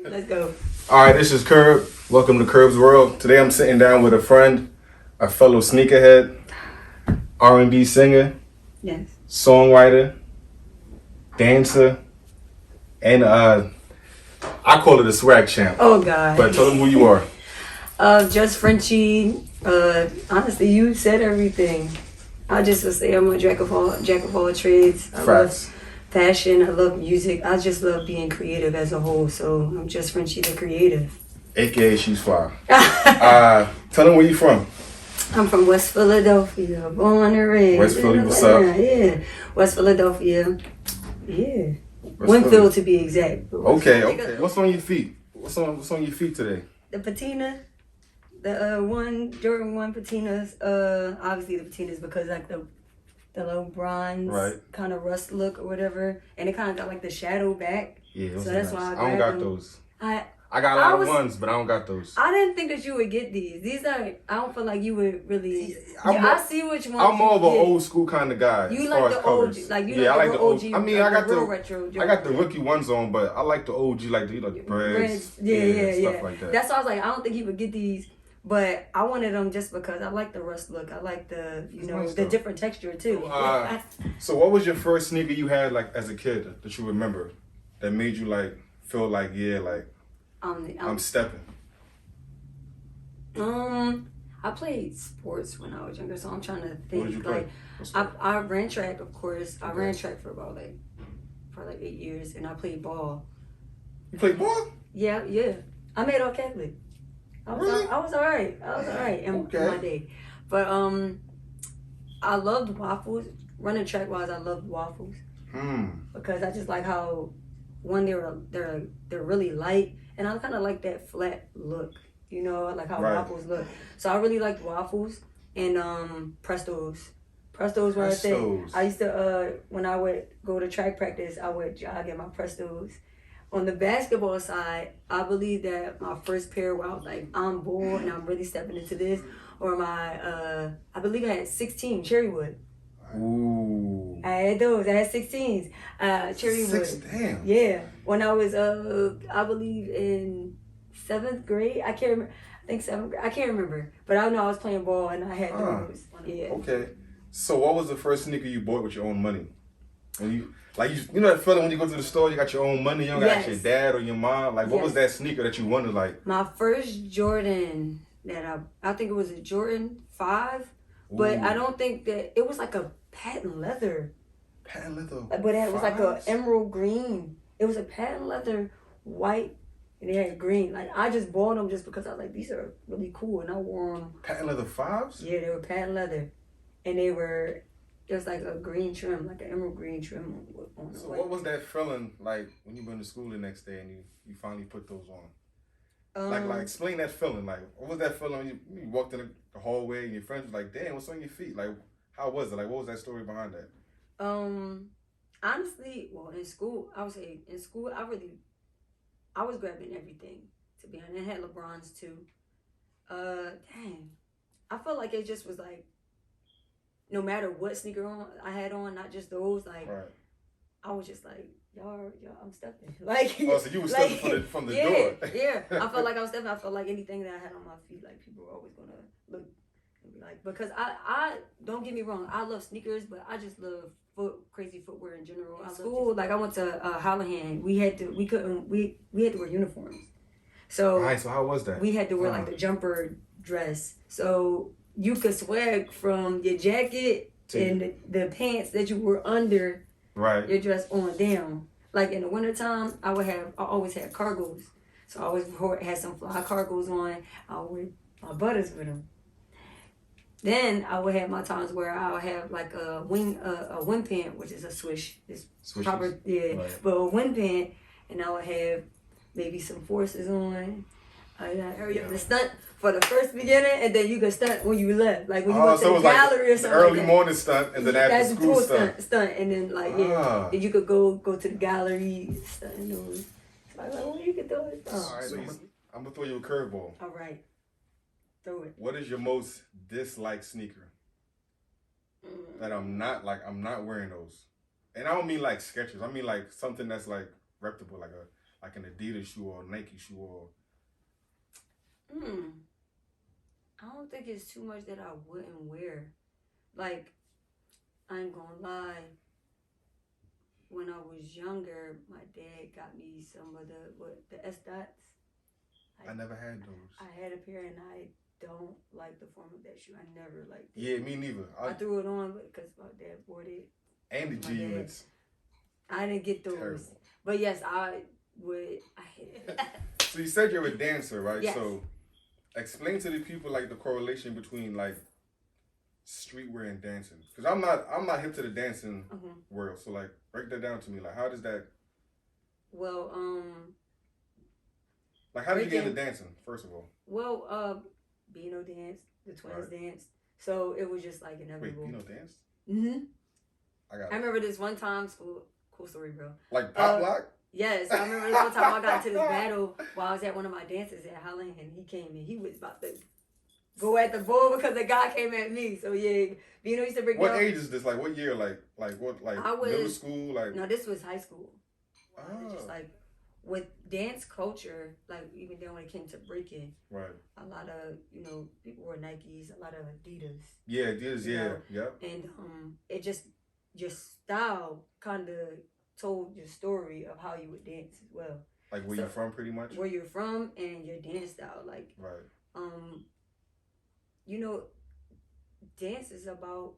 Let's go. All right, this is Curb. Welcome to Curb's World. Today I'm sitting down with a friend, a fellow sneakerhead, R&B singer, Yes. songwriter, dancer, and I call it a swag champ. Oh God. But tell them who you are. JustFrenchie. Honestly, you said everything. I just would say I'm a jack of all trades. I love fashion. I love music. I just love being creative as a whole. So I'm JustFrenchie the creative. AKA she's fly. Tell them where you from. I'm from West Philadelphia, born and raised. West Philly, what's up? Yeah, West Philadelphia. Yeah, West Winfield Philly. to be exact. Okay. What's on your feet? What's on your feet today? The patina, the Jordan 1 patinas. Obviously the patinas because like the little bronze kind of rust look or whatever, and it kind of got like the shadow back. Yeah, so that's nice. why I don't got those. I got a lot of ones, but I don't got those. I didn't think that you would get these. These are. I don't feel like you would really. I see which ones. I'm more of an old school kind of guy. You like the old, like you like the OG. I mean, I got the retro. I got the rookie ones on, but I like the OG, like the breads, stuff like that. That's why I was like, I don't think he would get these, but I wanted them just because I like the rust look. I like the the different texture too. So what was your first sneaker you had like as a kid that you remember that made you like feel like I'm stepping? I played sports when I was younger, so I'm trying to think. What did you play? I ran track, of course. I ran track for about like 8 years, and I played ball. You played ball? Yeah. I made all Catholic. I was all right in my day, but I loved waffles. Running track wise, I loved waffles because I just like how they're really light. And I kind of like that flat look, like how waffles look. So I really liked waffles and Prestos. Prestos were a thing. I used to, when I would go to track practice, I would jog in my Prestos. On the basketball side, I believe that my first pair where I was like, I'm bored and I'm really stepping into this, or my, I believe I had 16 Cherrywood. Ooh. I had those. I had 16s. Cherrywood. Damn. Yeah. When I was, I believe in 7th grade. I can't remember. I think 7th grade. I can't remember. But I know I was playing ball and I had those. Yeah. Okay. So what was the first sneaker you bought with your own money? When you know that feeling when you go to the store, you got your own money, you don't got your dad or your mom. Like what was that sneaker that you wanted? Like my first Jordan that I think it was a Jordan 5, but I don't think that it was like a patent leather. Patent leather. But it was like a emerald green. It was a patent leather white, and they had green. Like I just bought them just because I was like, these are really cool, and I wore them. Patent leather 5s? Yeah, they were patent leather, and it was like a green trim, like an emerald green trim on the So white. what was that feeling like when you went to school the next day and you finally put those on? Like explain that feeling. Like what was that feeling when you walked in the hallway and your friends were like, damn, what's on your feet? Like how was it? Like what was that story behind that? Honestly, well, in school, I would say I was grabbing everything, to be honest. I had LeBrons too. I felt like it just was like, no matter what sneaker I had on, not just those, like, I was just like, y'all, I'm stepping. Like, oh, so you were stepping from the door. Yeah. I felt like I was stepping. I felt like anything that I had on my feet, like, people were always gonna look and be like, because I don't get me wrong, I love sneakers, but I just love crazy footwear in general. In school, like I went to Holland, we had to wear uniforms. So how was that? We had to wear like the jumper dress, so you could swag from your jacket and the pants that you were under your dress on down. Like in the wintertime, I always had cargos. So I always had some fly cargos on. I would wear my butters with them. Then I would have my times where I would have like a wind pant, which is a swish. It's proper, but a wind pant, and I would have maybe some forces on. I gotta hurry up and stunt for the first beginning, and then you can stunt when you left. Like when you go to the gallery or something. Early like morning stunt, and then after school stunt, and then like then you could go to the gallery stunt. Like well, you could do it. All right, so I'm gonna throw you a curveball. All right, throw it. What is your most disliked sneaker? That I'm not wearing those, and I don't mean like Skechers. I mean like something that's like reputable, like like an Adidas shoe or a Nike shoe or? I don't think it's too much that I wouldn't wear. Like, I ain't gonna lie. When I was younger, my dad got me some of the S dots. I never had those. I had a pair and I don't like the form of that shoe. I never liked it. Yeah, me neither. I threw it on because my dad bought it. And the G units. I didn't get those. Terrible. But yes, I hate it. So you said you're a dancer, right? Yes. So explain to the people like the correlation between like streetwear and dancing. Because I'm not hip to the dancing world. So like break that down to me. Like how does that Well, like how did you get into dancing, first of all? Well, Bino danced, the twins danced. So it was just like inevitable. Wait, Bino danced? Mm-hmm. I remember this one time, cool story, bro. Like pop lock? Yes, I remember this one time I got into this battle while I was at one of my dances at Highland, and he came in. He was about to go at the bull because the guy came at me. So yeah, Bino used to bring. What age is this? Like what year? Like what? Like I was, middle school? Like no, this was high school. Oh. Just like with dance culture, like even then when it came to breaking, right, a lot of people wore Nikes, a lot of Adidas. Yeah, Adidas. Yeah, yep. And it just your style kind of told your story of how you would dance as well. Like where you're from, pretty much. Where you're from and your dance style, like right. Dance is about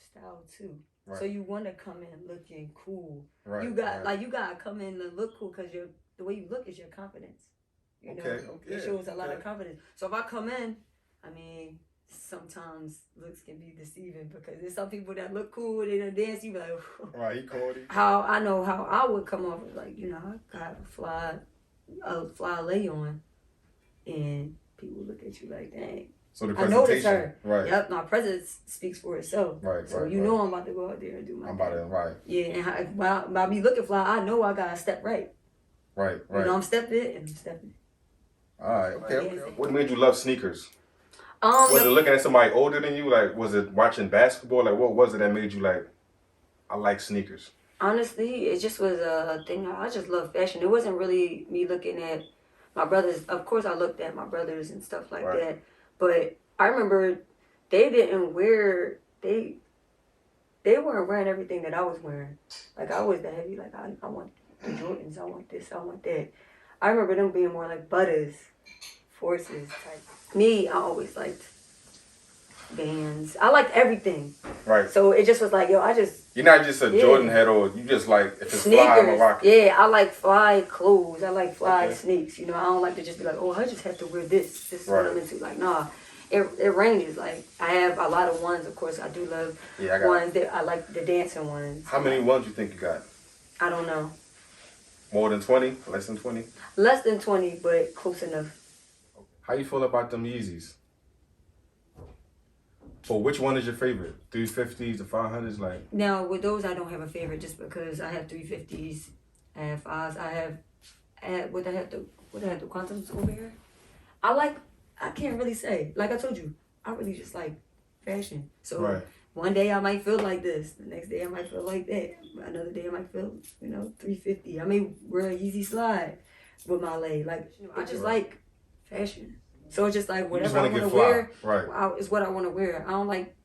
style too. Right. So you want to come in looking cool. Right. You gotta come in and look cool because the way you look is your confidence. Okay. It shows a lot of confidence. So if I come in, I mean, sometimes looks can be deceiving because there's some people that look cool, they don't dance. You be like, right, he called it. How I know how I would come off as like, I got a fly lay on, and people look at you like, dang. So the presentation, I noticed her. Right. Yep, my presence speaks for itself. Right, so right. You know I'm about to go out there and do my I'm about to, right. Yeah, and by me looking fly, I know I gotta step right. Right, right. I'm stepping and I'm stepping. All right, okay. What made you love sneakers? Was it looking at somebody older than you? Like, was it watching basketball? Like, what was it that made you like, I like sneakers? Honestly, it just was a thing. I just love fashion. It wasn't really me looking at my brothers. Of course, I looked at my brothers and stuff like that. But I remember they didn't wear, they weren't wearing everything that I was wearing. Like, I was the heavy, like, I want the Jordans, I want this, I want that. I remember them being more like Butters, Forces type. Me, I always liked Vans. I liked everything. Right. So it just was like, You're not just a Jordan head, or you just like, if it's sneakers. Fly, I'm a rocket. Yeah, I like fly clothes. I like fly sneaks. I don't like to just be like, oh, I just have to wear this. This is what I'm into. Like, nah. It ranges. Like, I have a lot of ones. Of course, I do love ones. I like the dancing ones. How many ones you think you got? I don't know. More than 20? Less than 20? Less than 20, but close enough. How you feel about them Yeezys? So which one is your favorite? 350s, the 500s? Like, now, with those, I don't have a favorite just because I have 350s. I have 5s. I have what I have the Quantums over here. I can't really say. Like I told you, I really just like fashion. So one day I might feel like this. The next day I might feel like that. Another day I might feel, 350. I may wear a Yeezy slide with my leg. Like, I just like fashion. So it's just like whatever I want to wear is what I want to wear. I don't like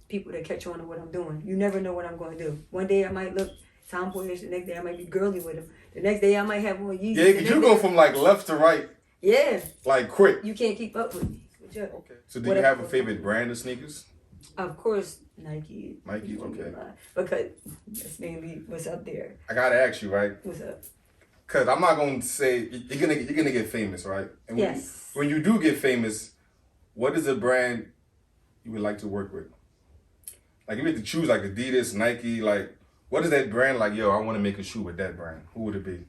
people that catch on to what I'm doing. You never know what I'm going to do. One day I might look tomboyish. The next day I might be girly with them. The next day I might have more Yeezy. Yeah, because you go from like left to right. Yeah. Like quick. You can't keep up with me. Okay. So do you have a favorite brand of sneakers? Of course, Nike. Nike, okay. Because that's mainly what's up there. I gotta ask you, right? What's up? Cause I'm not gonna say you're gonna get famous, right? And yes. When you do get famous, what is a brand you would like to work with? Like, if you had to choose like Adidas, Nike, like what is that brand like? Yo, I want to make a shoe with that brand. Who would it be?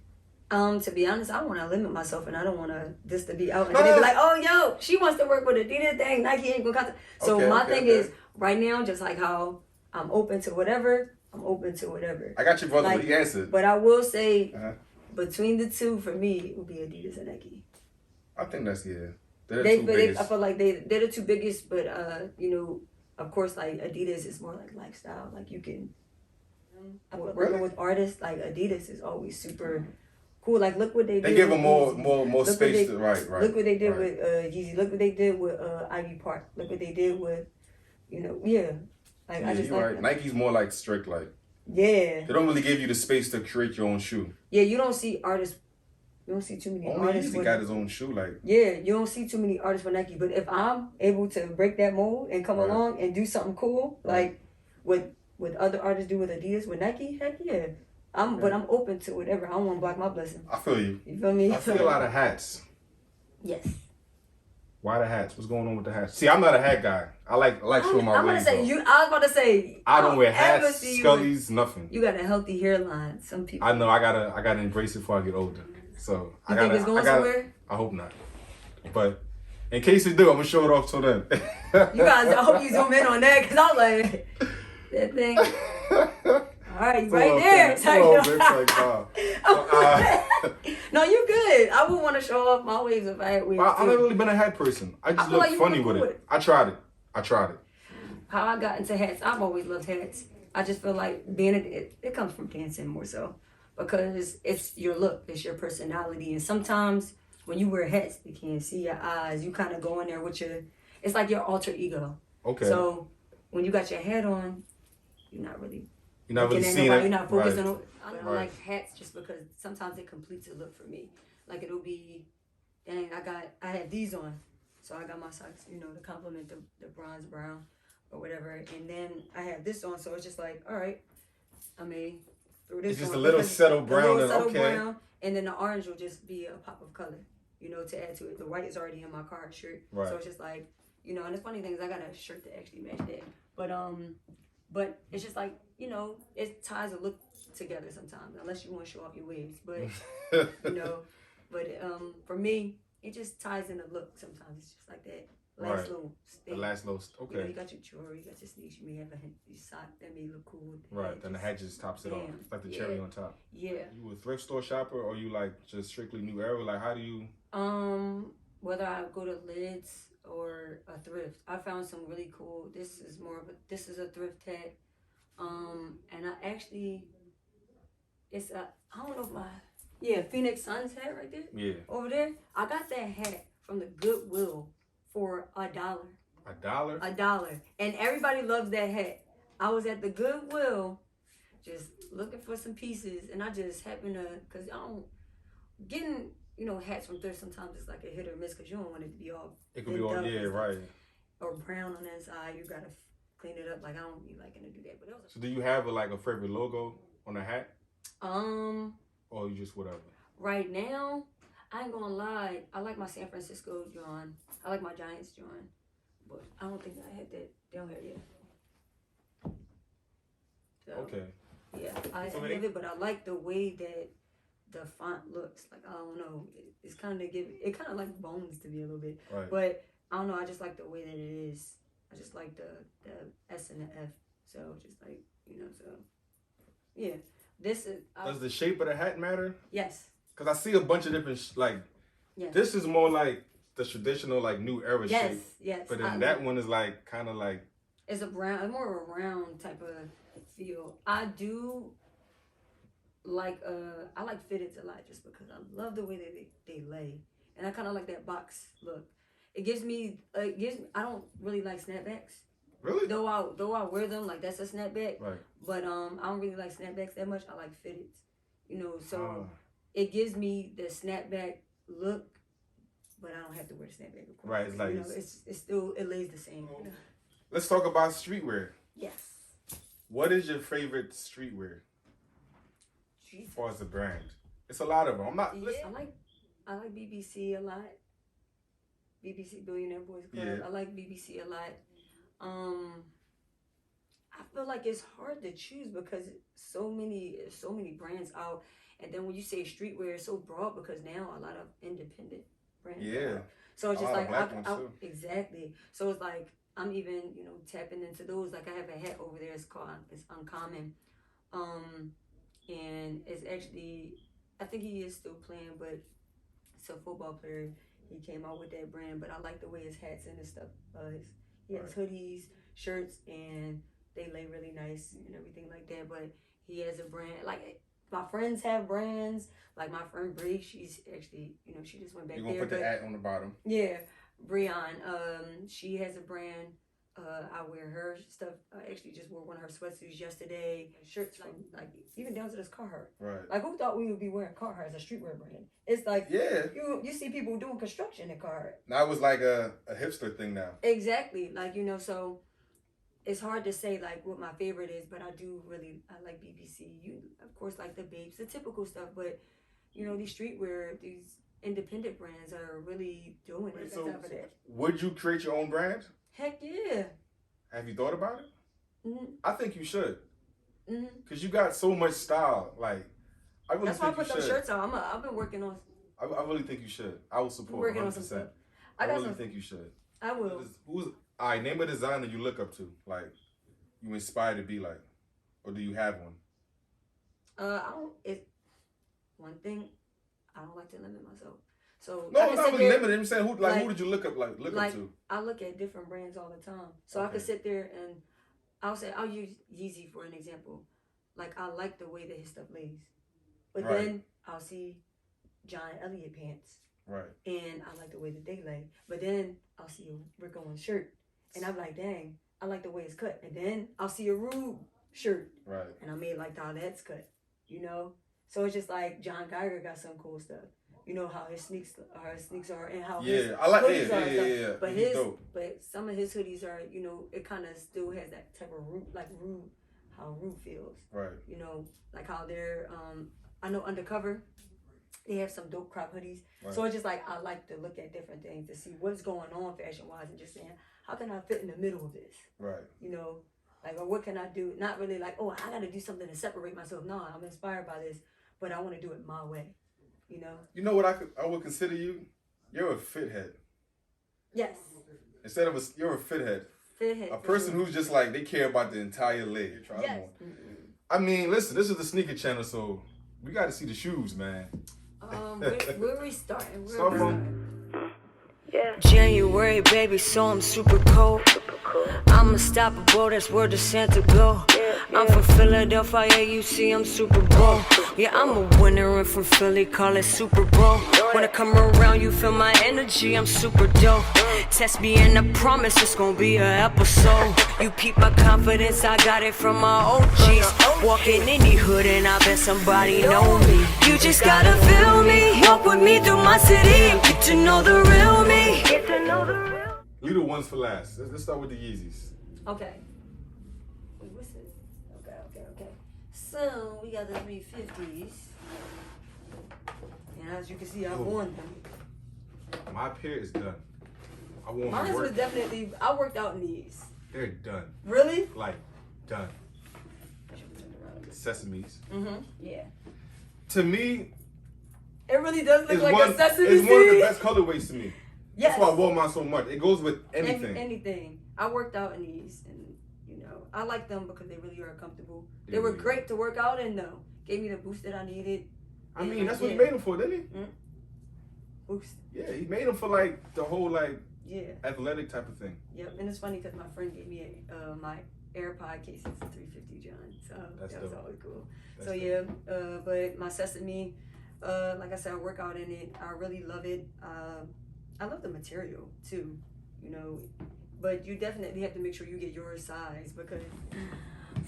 To be honest, I want to limit myself, and I don't want this to be out and they be like, oh, yo, she wants to work with Adidas thing. Nike ain't gonna cut. So my thing is right now, just like how I'm open to whatever. I'm open to whatever. I got your brother, but he answered. But I will say, between the two, for me, it would be Adidas and Nike. I think that's They're the two biggest. I feel like they're the two biggest, but of course, like Adidas is more like lifestyle. Like you can working with artists. Like Adidas is always super cool. Like look what they did. They give them more space to right. Look what they did with Yeezy. Look what they did with Ivy Park. Look what they did with, Like I just like right. Nike's more like strict, like they don't really give you the space to create your own shoe. Yeah, you don't see artists. You don't see too many artists. Yeezy got his own shoe, like you don't see too many artists with Nike. But if I'm able to break that mold and come along and do something cool, like what other artists do with Adidas, with Nike, heck yeah. But I'm open to whatever. I don't want to block my blessing. I feel you. You feel me? I see a lot of hats. Yes. Why the hats? What's going on with the hats? See, I'm not a hat guy. I like showing my waves. I was about to say. I don't wear hats, scullies, nothing. You got a healthy hairline. Some people. I know. I gotta embrace it before I get older. So you think it's going somewhere? I hope not. But in case it do, I'm gonna show it off till then. You guys, I hope you zoom in on that because I was like, that thing. All right, right there. No, you good. I would want to show off my waves if I had waves. I've never really been a hat person. I just look funny with it. I tried it. How I got into hats, I've always loved hats. I just feel like it comes from dancing more so. Because it's your look, it's your personality. And sometimes when you wear hats, you can't see your eyes. You kind of go in there with it's like your alter ego. Okay. So when you got your hat on, you're not really seeing it. You're not focused on it. I like hats just because sometimes it completes a look for me. Like it'll be, dang, I had these on. So I got my socks, to complement the bronze brown or whatever. And then I have this on. So it's just like, all right, I may throw this on. It's just a little settled brown. Brown, and then the orange will just be a pop of color, to add to it. The white is already in my card shirt. Right. So it's just like, and the funny thing is I got a shirt that actually matched that. But it's just like, it ties a look together sometimes, unless you want to show off your waves. But, for me, it just ties in a look sometimes. It's just like that last little thing. The last little, okay. You got your jewelry, you got your sneaks, you may have a sock that may look cool. Right, then the hat just tops it off. It's like the cherry on top. Yeah. You a thrift store shopper or you like just strictly New Era? Like how do you? Whether I go to Lids or a thrift, I found some really cool. This is a thrift hat. And I actually, I don't know if Phoenix Suns hat right there. Yeah. Over there, I got that hat from the Goodwill for $1. $1? $1. And everybody loves that hat. I was at the Goodwill just looking for some pieces, and I just happened to, because getting, hats from thrift sometimes it's like a hit or miss because you don't want it to be all. It could be all, right. Or brown on the inside. You got to clean it up. Like, I don't be liking to do that. But it was so do you have a favorite logo on the hat? Or you just whatever? Right now, I ain't gonna lie. I like my San Francisco John. I like my Giants John. But I don't think I had that down here yet. So, okay. Yeah, I love it, but I like the way that the font looks. Like, I don't know. It's kind of like Bones to me a little bit. Right. But I don't know. I just like the way that it is. I just like the S and the F. So just like, so yeah. This is. Does the shape of the hat matter? Yes. Because I see a bunch of different, yes. This is more like the traditional, New Era shape. Yes. But then that one is kind of like. It's more of a round type of feel. I do like, I like fitteds a lot just because I love the way that they lay. And I kind of like that box look. It gives me, I don't really like snapbacks. Really? Though I wear them, like that's a snapback. Right. But I don't really like snapbacks that much. I like fitteds. So it gives me the snapback look, but I don't have to wear the snapback. Of course. Right. It's like it's still, it lays the same. Let's talk about streetwear. Yes. What is your favorite streetwear? As far as the brand, it's a lot of them. I like BBC a lot. BBC Billionaire Boys Club. Yeah. I like BBC a lot. I feel like it's hard to choose because so many brands out, and then when you say streetwear, it's so broad because now a lot of independent brands. Yeah. So it's just like exactly. So it's like I'm even tapping into those. Like I have a hat over there. It's Uncommon, and it's actually I think he is still playing, but it's a football player. He came out with that brand, but I like the way his hats and his stuff. He has hoodies, shirts, and they lay really nice and everything like that. But he has a brand my friends have brands. Like my friend Bree, she's actually, you know, she just went back there. You're going to put the at on the bottom. Yeah. Breon, she has a brand. I wear her stuff. I actually just wore one of her sweatsuits yesterday. Shirts from, like, even down to this Carhartt. Right. Like, who thought we would be wearing Carhartt as a streetwear brand? It's like, yeah, you see people doing construction at Carhartt. Now it's like a hipster thing now. Exactly. Like, you know, so it's hard to say, like, what my favorite is, but I like BBC. You, of course, like the Babes, the typical stuff, but, you know, these streetwear, these independent brands are really doing it. So would you create your own brand? Heck yeah. Have you thought about it? Mm-hmm. I think you should. Mm-hmm. Cause you got so much style. Like, I really That's why I think put those shirts on. I've been working on. I really think you should. I will support 100%. I really think you should. I will. All right, name a designer you look up to, like you inspire to be like, or do you have one? One thing, I don't like to limit myself. So no, not really limited. I'm saying who did you look up to? I look at different brands all the time. So okay. I could sit there and I'll use Yeezy for an example. Like, I like the way that his stuff lays. But then I'll see John Elliott pants. Right. And I like the way that they lay. But then I'll see a Rick Owens shirt. And I'm like, dang, I like the way it's cut. And then I'll see a Rube shirt. Right. And I may like how that's cut. You know? So it's just like John Geiger got some cool stuff. You know how his sneaks are and how his hoodies are. But some of his hoodies are, you know, it kind of still has that type of Rube, how Rube feels. Right. You know, like how they're, I know Undercover, they have some dope crop hoodies. Right. So it's just like, I like to look at different things to see what's going on fashion-wise and just saying, how can I fit in the middle of this? Right. You know, like, or what can I do? Not really like, oh, I got to do something to separate myself. No, I'm inspired by this, but I want to do it my way. You know. You know what I would consider you? You're a fit head. Yes. Instead of you're a fit head. Fit head. A person who's just like, they care about the entire leg. Yes. I mean, listen, this is the sneaker channel, so we got to see the shoes, man. Where we starting? Start from. Yeah. January, baby, so I'm super cold. I'm unstoppable, that's where the Santa go. I'm from Philadelphia, yeah, you see I'm Super Bowl. Yeah, I'm a winner and from Philly, call it Super Bowl. When I come around, you feel my energy, I'm super dope. Test me and I promise it's gonna be an episode. You peep my confidence, I got it from my OGs. Walk in any hood and I bet somebody know me. You just gotta feel me, walk with me through my city and get to know the real me. Get to know the real. Leave the ones for last. Let's start with the Yeezys. Okay. Wait, what's this? Okay. So, we got the 350s. And as you can see, I won them. My pair is done. Mine was definitely, I worked out in these. They're done. Really? Like, done. Sesames. Mm-hmm. Yeah. To me, it really does look like a sesame seed. It's one of the best colorways to me. Yes. That's why I wore mine so much. It goes with anything. Anything. I worked out in these, and you know, I like them because they really are comfortable. They were great to work out in, though. Gave me the boost that I needed. I mean, that's what he made them for, didn't he? Mm-hmm. Boost. Yeah, he made them for like the whole athletic type of thing. Yep, and it's funny because my friend gave me my AirPod case. It's a 350 John, so that was always cool. But my Sesame, like I said, I work out in it. I really love it. I love the material too, you know, but you definitely have to make sure you get your size because,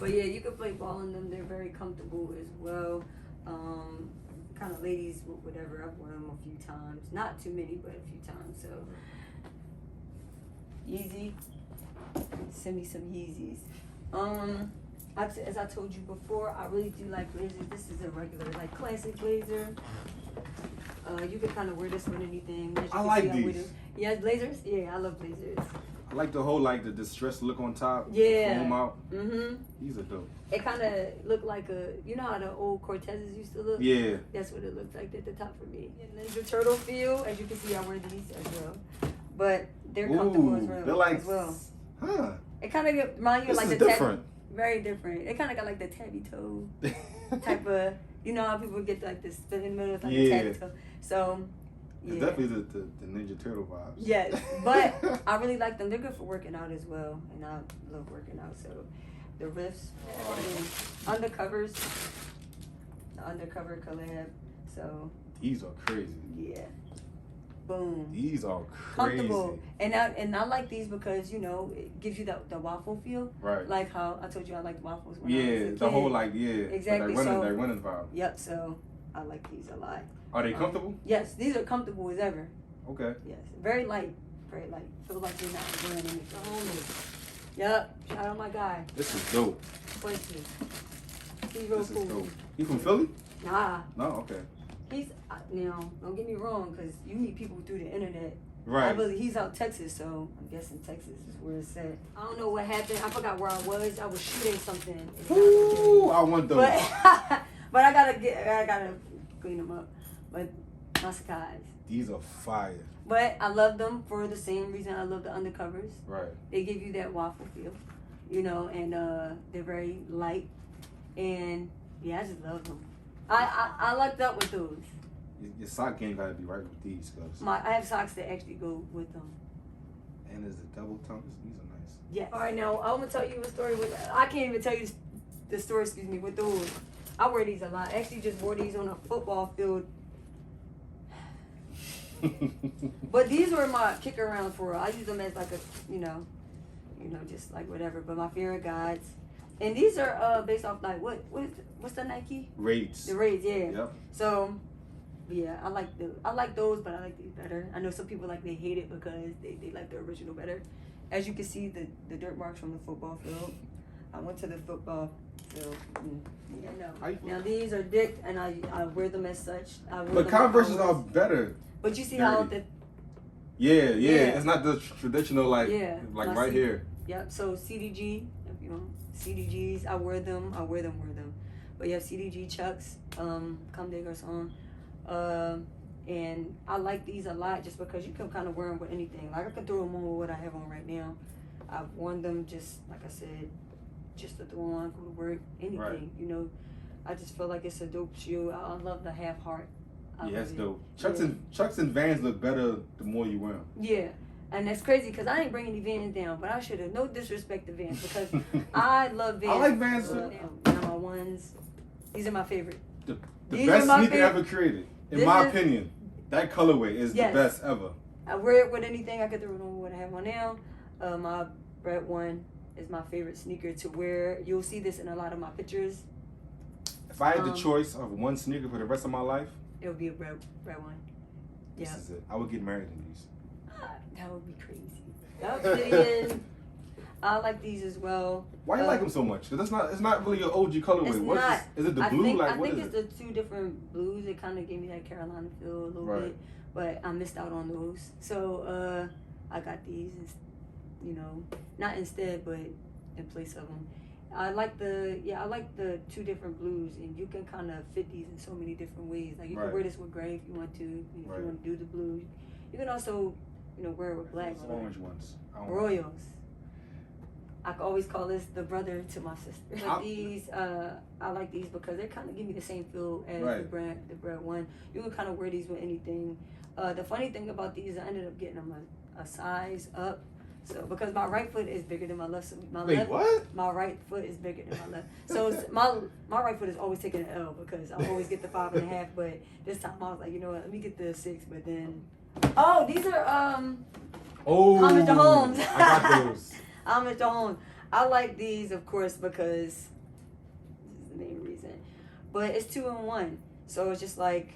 but yeah, you can play ball in them. They're very comfortable as well. Kind of ladies, whatever. I've worn them a few times, not too many, but a few times. So Yeezy, send me some Yeezys. As I told you before, I really do like blazers. This is a regular, like, classic blazer. You can kind of wear this with anything. I like these. Yeah, blazers? Yeah, I love blazers. I like the whole, like, the distressed look on top. Yeah. Foam out. Mm-hmm. These are dope. It kind of looked like you know how the old Cortezes used to look? Yeah. That's what it looked like at the top for me. Ninja Turtle feel, as you can see, I wear these as well. But they're comfortable as well. Huh. It kind of reminds you of like the different. Very different. It kind of got like the tabby toe type of, you know how people get like this spin in the middle of like the tabby toe. So, yeah. It's definitely the Ninja Turtle vibes. Yes, but I really like them. They're good for working out as well, and I love working out. So, the riffs, undercovers, the undercover collab. So these are crazy. Yeah. Boom. These are crazy. Comfortable. And I like these because, you know, it gives you the waffle feel. Right. Like how I told you I liked waffles when I was a kid. The whole Exactly. That running vibe. Yep, so I like these a lot. Are they comfortable? Yes, these are comfortable as ever. Okay. Yes. Very light. Very light. Feel like you're not wearing anything. Yep. Shout out my guy. This is dope. Quincy. He's real cool. Dope. He from Philly? Nah. No, okay. He's, now, don't get me wrong, because you meet people through the internet. Right. I believe he's out Texas, so I'm guessing Texas is where it's at. I don't know what happened. I forgot where I was. I was shooting something. Ooh, I want those. But I gotta clean them up. But my skies. These are fire. But I love them for the same reason I love the undercovers. Right. They give you that waffle feel, you know, and they're very light. And yeah, I just love them. I lucked up with those. Your sock game gotta be right with these, cause I have socks that actually go with them. And there's the double tongues. These are nice. Yes. All right, now I'm gonna tell you a story with. I can't even tell you the story. Excuse me, with those. I wear these a lot. I actually just wore these on a football field. But these were my kick around for. I use them as like a, you know, just like whatever. But my favorite guides. And these are based off like what's the Nike? Raids. The Raids, yeah. Yep. So, yeah, I like those, but I like these better. I know some people they hate it because they like the original better. As you can see, the dirt marks from the football field. I went to the football field. Yeah, no. Now these are dick, and I wear them as such. But Converses are better. But you see how the yeah. It's not the traditional like right here. Yep. So CDG, if you know. CDGs, I wear them. But yeah, Cdg Chucks, Come Diggers on. And I like these a lot just because you can kind of wear them with anything. Like I can throw them on with what I have on right now. I've worn them just, like I said, just to throw on, go to work, anything, right. You know. I just feel like it's a dope shoe. I love the half heart. Yeah, it's dope. Chucks and Vans look better the more you wear them. Yeah. And that's crazy because I ain't bringing any Vans down, but I should have. No disrespect to Vans because I love Vans. I like Vans too. Now my ones, these are my favorite. The best sneaker ever created, in my opinion. That colorway is the best ever. I wear it with anything. I could throw it on what I have on now. My red one is my favorite sneaker to wear. You'll see this in a lot of my pictures. If I had the choice of one sneaker for the rest of my life, it would be a red one. This is it. I would get married in these. That would be crazy. I like these as well. Why you like them so much? Because it's not really an OG colorway. Is it the blue? I think it's the two different blues. It kind of gave me that Carolina feel a little bit, but I missed out on those. So I got these, you know, not instead, but in place of them. I like the two different blues, and you can kind of fit these in so many different ways. Like you can wear this with gray if you want to. If you want to do the blue, you can also, you know, wear it with black. Orange ones. Royals. I can always call this the brother to my sister. But these, I like these because they kind of give me the same feel as the bread one. You can kind of wear these with anything. The funny thing about these, I ended up getting them a size up. So because my right foot is bigger than my left, so my right foot is bigger than my left. So my right foot is always taking an L because I always get the 5.5. But this time I was like, you know what? Let me get the 6. But then, these are Homage to Holmes. I got those. Homage to Holmes. I like these, of course, because this is the main reason. But it's 2-in-1, so it's just like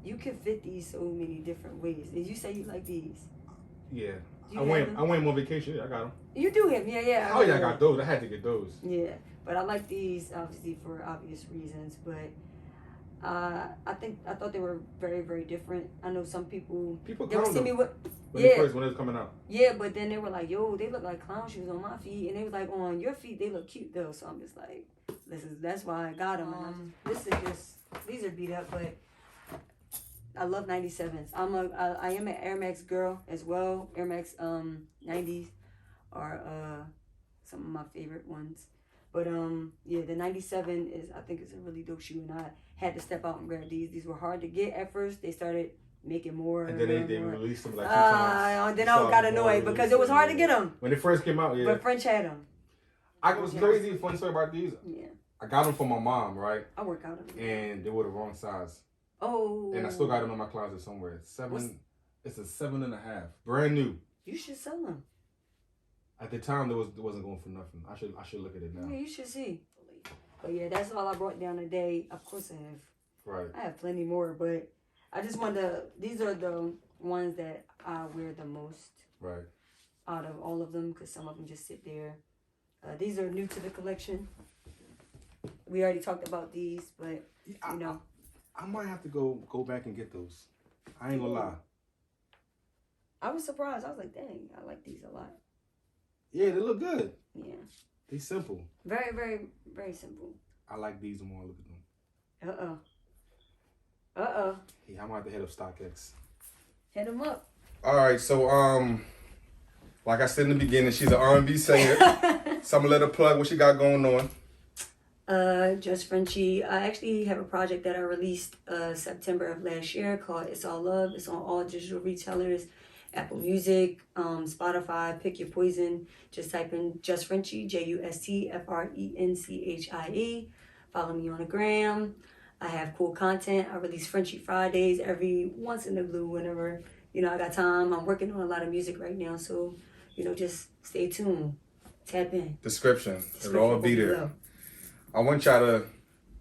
you can fit these so many different ways. And you say you like these? Yeah. I went on vacation. Yeah, I got them. You do have, yeah. Oh yeah, I got those. I had to get those. Yeah, but I like these obviously for obvious reasons. But I thought they were very, very different. I know some people they would see me with when it was coming out. Yeah, but then they were like, "Yo, they look like clown shoes on my feet," and they was like, "On your feet, they look cute though." So I'm just like, that's why I got them. These are beat up, but I love 97s. I am an Air Max girl as well. Air Max 90s are some of my favorite ones. But the 97 I think is a really dope shoe, and I had to step out and grab these. These were hard to get at first. They started making more. And then they released them like 2 times. Then I got annoyed because it was hard to get them. When they first came out, But French had them. I was crazy. Fun story about these. Yeah. I got them for my mom, right? I work out. And they were the wrong size. Oh. And I still got them in my closet somewhere. It's a 7.5. Brand new. You should sell them. At the time, it wasn't going for nothing. I should look at it now. Yeah, you should see. But yeah, that's all I brought down today. Of course I have. Right. I have plenty more, but I just wanted to, these are the ones that I wear the most. Right. Out of all of them, because some of them just sit there. These are new to the collection. We already talked about these, but you know. I might have to go back and get those. I ain't gonna lie. I was surprised. I was like, dang, I like these a lot. Yeah, they look good. Yeah. They simple. Very, very, very simple. I like these more. Look at them. Yeah, I'm gonna have to hit up StockX. Hit them up. All right, so like I said in the beginning, she's an R&B singer. So I'm gonna let her plug what she got going on. JustFrenchie. I actually have a project that I released September of last year called It's All Love. It's on all digital retailers, Apple Music, Spotify, pick your poison. Just type in JustFrenchie, JustFrenchie. Follow me on the gram. I have cool content. I release Frenchie Fridays every once in a blue whenever, you know, I got time. I'm working on a lot of music right now, so, you know, just stay tuned. Tap in. Description. It'll all be there. I want y'all to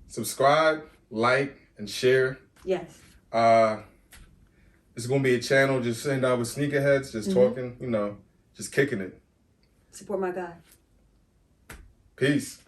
subscribe, like, and share. Yes. It's going to be a channel just sitting down with sneakerheads, just talking, you know, just kicking it. Support my guy. Peace.